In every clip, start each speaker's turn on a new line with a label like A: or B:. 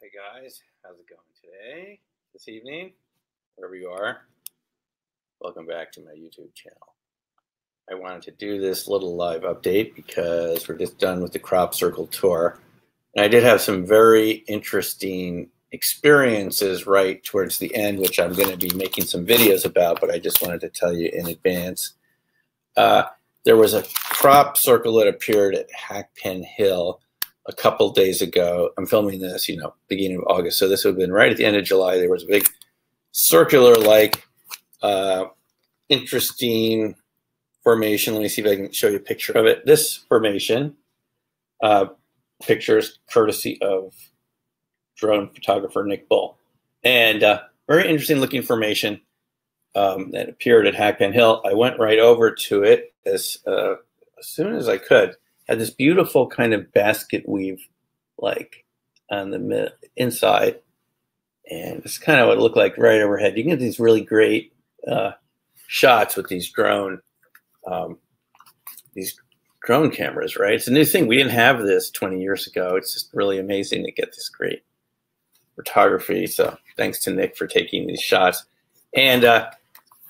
A: Hey guys, how's it going today, this evening, wherever you are? Welcome back to my YouTube channel. I wanted to do this little live update because we're just done with the crop circle tour. And I did have some very interesting experiences right towards the end, which I'm going to be making some videos about, but I just wanted to tell you in advance. There was a crop circle that appeared at Hackpen Hill a couple days ago. I'm filming this, beginning of August. So this would have been right at the end of July. There was a big circular-like, interesting formation. Let me see if I can show you a picture of it. This formation picture is courtesy of drone photographer Nick Bull. And very interesting looking formation that appeared at Hackpen Hill. I went right over to it as soon as I could. Had this beautiful kind of basket weave like on the inside, and it's kind of what it looked like right overhead. You can get these really great shots with these drone cameras, right? It's a new thing. We didn't have this 20 years ago. It's just really amazing to get this great photography. So thanks to Nick for taking these shots. And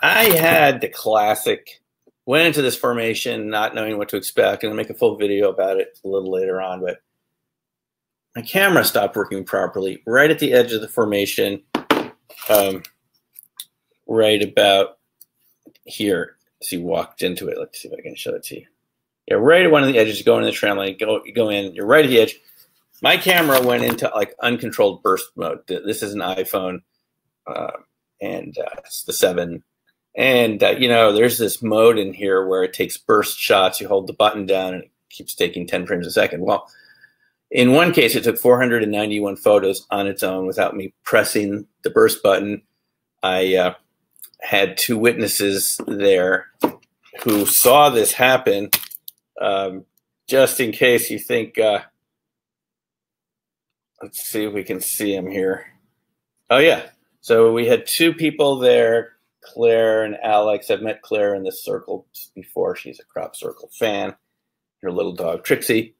A: I had the classic. Went into this formation not knowing what to expect, and I'll make a full video about it a little later on, but my camera stopped working properly right at the edge of the formation, right about here. So you walked into it. Let's see if I can show it to you. Yeah, right at one of the edges, you go into the tram line, you go in, you're right at the edge. My camera went into like uncontrolled burst mode. This is an iPhone, and it's the 7. And, there's this mode in here where it takes burst shots. You hold the button down and it keeps taking 10 frames a second. Well, in one case, it took 491 photos on its own without me pressing the burst button. I had 2 witnesses there who saw this happen. Just in case you think, let's see if we can see him here. Oh, yeah. So we had 2 people there. Claire and Alex. I've met Claire in this circle before. She's a crop circle fan. Her little dog Trixie,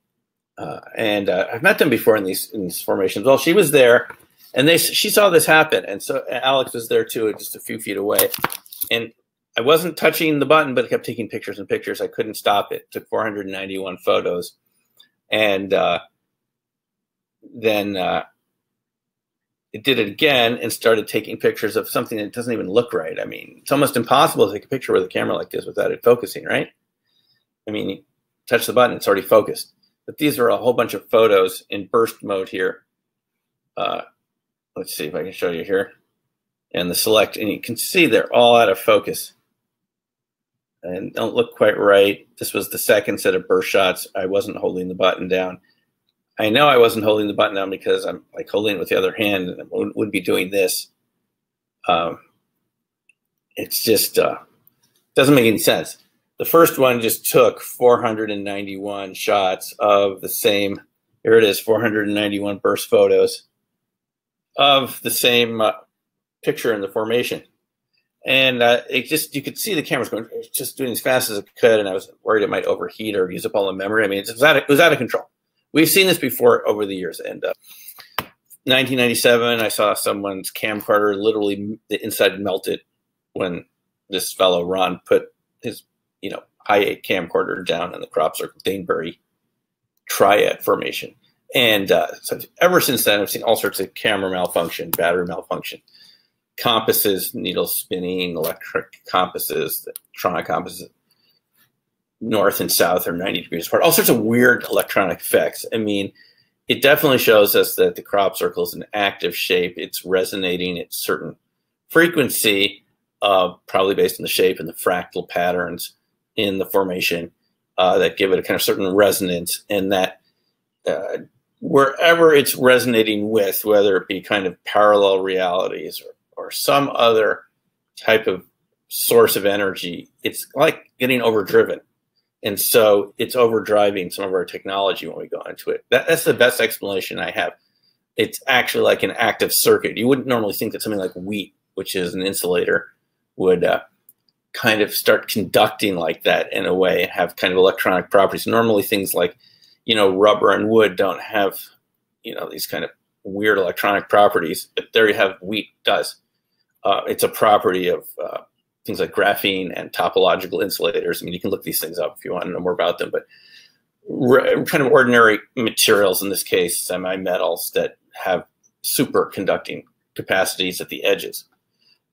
A: and I've met them before in these formations. Well, she was there, and she saw this happen, and so Alex was there too, just a few feet away. And I wasn't touching the button, but I kept taking pictures and pictures. I couldn't stop it. Took 491 photos, and then it did it again and started taking pictures of something that doesn't even look right. I mean, it's almost impossible to take a picture with a camera like this without it focusing, right? I mean, you touch the button, it's already focused. But these are a whole bunch of photos in burst mode here. Let's see if I can show you here. And the select, and you can see they're all out of focus and don't look quite right. This was the second set of burst shots. I wasn't holding the button down. I know I wasn't holding the button down because I'm like holding it with the other hand and I wouldn't be doing this. It's just doesn't make any sense. The first one just took 491 shots of the same. Here it is, 491 burst photos of the same picture in the formation. And you could see the camera's going, just doing as fast as it could, and I was worried it might overheat or use up all the memory. I mean, it was out of control. We've seen this before over the years. And 1997, I saw someone's camcorder literally the inside melted when this fellow Ron put his, high-8 camcorder down in the crop circle Danebury triad formation. And so ever since then, I've seen all sorts of camera malfunction, battery malfunction, compasses, needle spinning, electric compasses, electronic compasses. North and south are 90 degrees apart, all sorts of weird electronic effects. I mean, it definitely shows us that the crop circle is an active shape. It's resonating at certain frequency, probably based on the shape and the fractal patterns in the formation that give it a kind of certain resonance, and that wherever it's resonating with, whether it be kind of parallel realities or some other type of source of energy, it's like getting overdriven. And so it's overdriving some of our technology when we go into it. That's the best explanation I have. It's actually like an active circuit. You wouldn't normally think that something like wheat, which is an insulator, would kind of start conducting like that in a way and have kind of electronic properties. Normally things like, rubber and wood don't have, these kind of weird electronic properties, but there you have wheat does. It's a property of things like graphene and topological insulators. I mean, you can look these things up if you want to know more about them, but kind of ordinary materials, in this case, semi-metals that have superconducting capacities at the edges.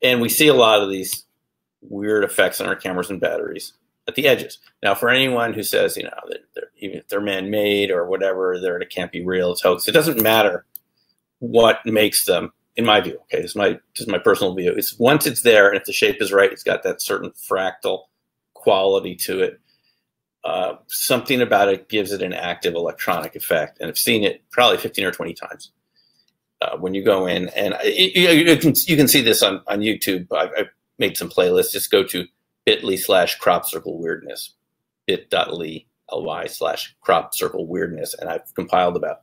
A: And we see a lot of these weird effects on our cameras and batteries at the edges. Now, for anyone who says, you know, that even if they're man-made or whatever, it can't be real, it's hoax, it doesn't matter what makes them, in my view. Okay, this is my personal view. It's once it's there, and if the shape is right, it's got that certain fractal quality to it. Something about it gives it an active electronic effect, and I've seen it probably 15 or 20 times. When you go in, and you can see this on YouTube. I've made some playlists. Just go to bit.ly/crop circle weirdness, bit.ly/crop circle weirdness, and I've compiled about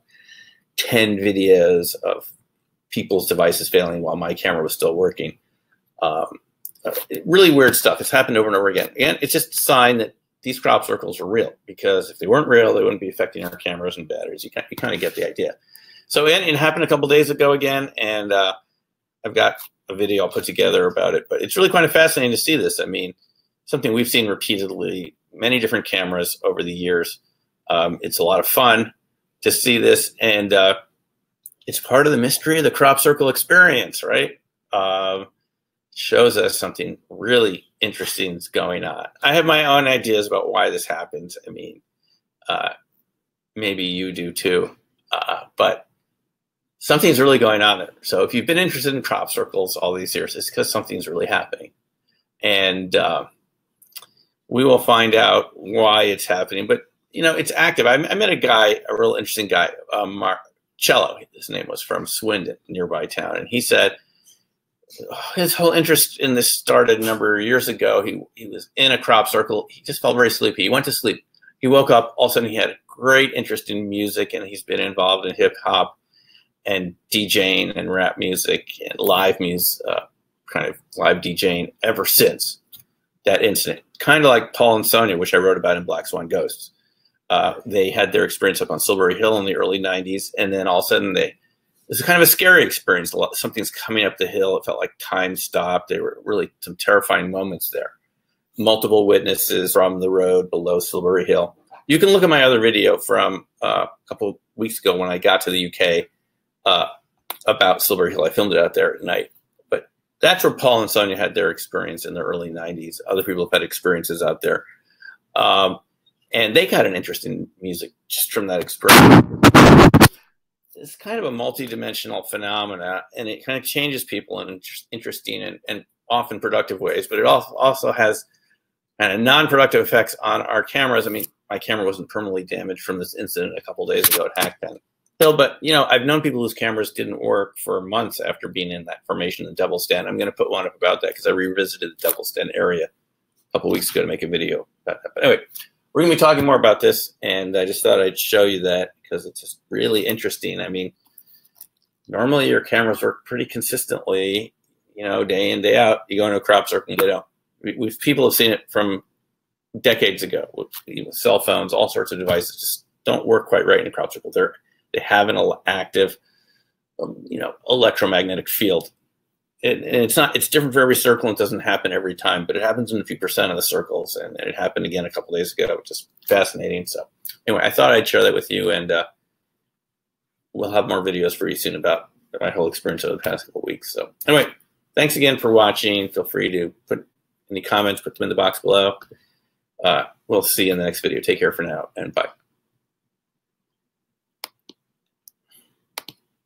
A: 10 videos of people's devices failing while my camera was still working. Really weird stuff. It's happened over and over again. And it's just a sign that these crop circles are real, because if they weren't real, they wouldn't be affecting our cameras and batteries. You kind of get the idea. So it happened a couple days ago again, and I've got a video I'll put together about it. But it's really kind of fascinating to see this. I mean, something we've seen repeatedly, many different cameras over the years. It's a lot of fun to see this, and it's part of the mystery of the crop circle experience, right? Shows us something really interesting is going on. I have my own ideas about why this happens. I mean, maybe you do too, but something's really going on there. So if you've been interested in crop circles all these years, it's because something's really happening. And we will find out why it's happening. But, you know, it's active. I met a guy, a real interesting guy, Cello, his name was, from Swindon, nearby town. And he said his whole interest in this started a number of years ago. He was in a crop circle. He just felt very sleepy. He went to sleep. He woke up. All of a sudden, he had a great interest in music, and he's been involved in hip hop and DJing and rap music and live music, kind of live DJing ever since that incident. Kind of like Paul and Sonia, which I wrote about in Black Swan Ghosts. They had their experience up on Silbury Hill in the early 90s, and then all of a sudden it was kind of a scary experience. Something's coming up the hill. It felt like time stopped. There were really some terrifying moments there. Multiple witnesses from the road below Silbury Hill. You can look at my other video from a couple of weeks ago when I got to the UK about Silbury Hill. I filmed it out there at night. But that's where Paul and Sonia had their experience in the early 90s. Other people have had experiences out there. And they got an interest in music just from that experience. It's kind of a multi-dimensional phenomena, and it kind of changes people in interesting and often productive ways, but it also has kind of non-productive effects on our cameras. I mean, my camera wasn't permanently damaged from this incident a couple days ago at Hackpen Hill, but, you know, I've known people whose cameras didn't work for months after being in that formation, the Devil Stand. I'm going to put one up about that because I revisited the Devil Stand area a couple weeks ago to make a video about that. But anyway, we're going to be talking more about this, and I just thought I'd show you that because it's just really interesting. I mean, normally your cameras work pretty consistently, you know, day in, day out. You go into a crop circle and get out. People have seen it from decades ago with cell phones, all sorts of devices just don't work quite right in a crop circle. They have an active, you know, electromagnetic field. And it's different for every circle, and it doesn't happen every time, but it happens in a few percent of the circles, and it happened again a couple days ago, which is fascinating. So anyway, I thought I'd share that with you, and we'll have more videos for you soon about my whole experience over the past couple weeks. So anyway, thanks again for watching. Feel free to put any comments, put them in the box below. We'll see you in the next video. Take care for now, and bye.